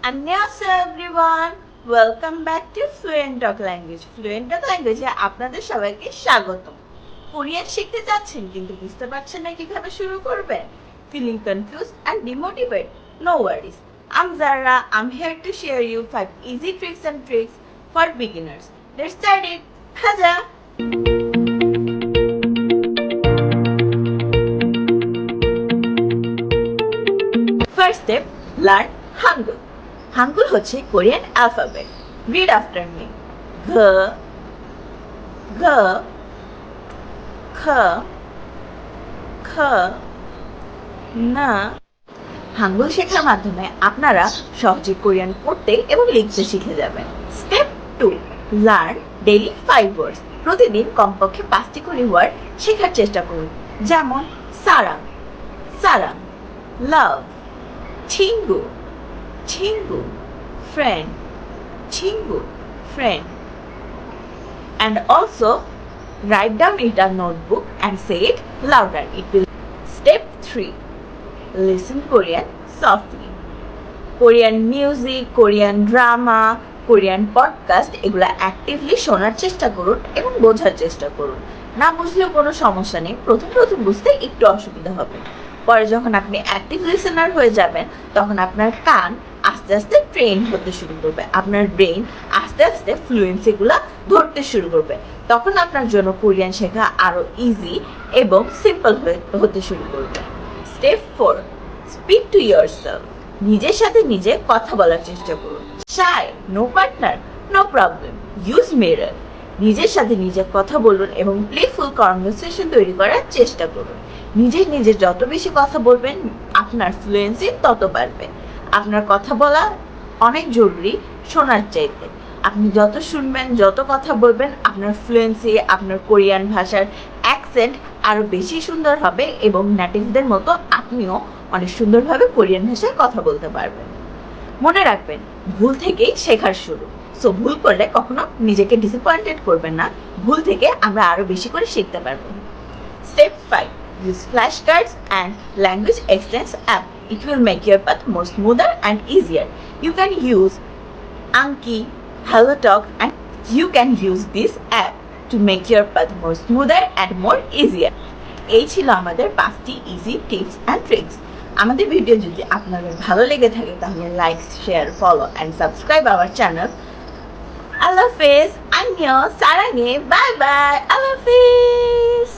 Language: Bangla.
안녕하세요 everyone. Welcome back to Fluent Talk Language. Fluent Talk Language আপনাদের সবাইকে স্বাগতম। কোরিয়ান শিখতে যাচ্ছেন কিন্তু বুঝতে পারছেন না কিভাবে শুরু করবেন? Feeling confused and demotivated? No worries. I'm Zara. I'm here to share you 5 easy tricks and tricks for beginners. Let's start it. 가자. First step, learn Hangul. Hangul হচ্ছে Korean alphabet. Read after me. ঘ ঘ খ খ না। হাঙ্গুল শেখার মাধ্যমে আপনারা সহজে কোরিয়ান পড়তে এবং লিখতে শিখে যাবেন। স্টেপ 2, লার্ন ডেইলি 5 ওয়ার্ডস। প্রতিদিন কমপক্ষে 5টি করে ওয়ার্ড শেখার চেষ্টা করুন। যেমন সারাং, সারাং, লাভ, 친구, 친구, friend, 친구, friend. And also write down in a notebook and say it louder. It will. Step 3, listen Korean softly. Korean music, Korean drama, Korean podcast এগুলো অ্যাক্টিভলি শোনার চেষ্টা করুন এবং বোঝার চেষ্টা করুন। না বুঝলেও কোনো সমস্যা নেই, প্রথম বুঝতে একটু অসুবিধা হবে। পরে যখন আপনি অ্যাক্টিভ লিসেনার হয়ে যাবেন তখন আপনার কান আস্তে আস্তে ট্রেন হতে শুরু করবে, আপনার ব্রেন আস্তে আস্তে ফ্লুয়েন্সিগুলো ধরতে শুরু করবে। তখন আপনার জন্য কোরিয়ান শেখা আরও ইজি এবং সিম্পল হতে শুরু করবে। Step 4, speak to yourself. নিজের সাথে নিজে কথা বলার চেষ্টা করুন। Shy, no partner, no problem, use mirror. নিজের সাথে নিজে কথা বলুন এবং প্লেফুল কনভারসেশন তৈরি করার চেষ্টা করুন। নিজে যত বেশি কথা বলবেন আপনার ফ্লুয়েন্সি তত বাড়বে। আপনার কথা বলা অনেক জরুরি শোনার চাইতে। আপনি যত শুনবেন, যত কথা বলবেন, আপনার ফ্লুয়েন্সি, আপনার কোরিয়ান ভাষার অ্যাকসেন্ট আরও বেশি সুন্দর হবে এবং নেটিভদের মতো আপনিও অনেক সুন্দরভাবে কোরিয়ান ভাষায় কথা বলতে পারবেন। মনে রাখবেন, ভুল থেকেই শেখার শুরু। সো ভুল করলে কখনো নিজেকে ডিসঅ্যাপয়েন্টেড করবেন না। ভুল থেকে আমরা আরও বেশি করে শিখতে পারবো। Step 5, use flashcards and language extents app. It will make your path more smoother and easier. You can use Anki, HelloTalk, and you can use this app to make your path more smoother and more easier. এই ছিল আমাদের 5টি ইজি টিপস অ্যান্ড ট্রিক্স। আমাদের ভিডিও যদি আপনাদের ভালো লেগে থাকে তাহলে like, share, follow and subscribe our channel. আল্লাহ হাফেজ। আন্নিও, সারাঙে, বাই বাই, আল্লাহ হাফেজ।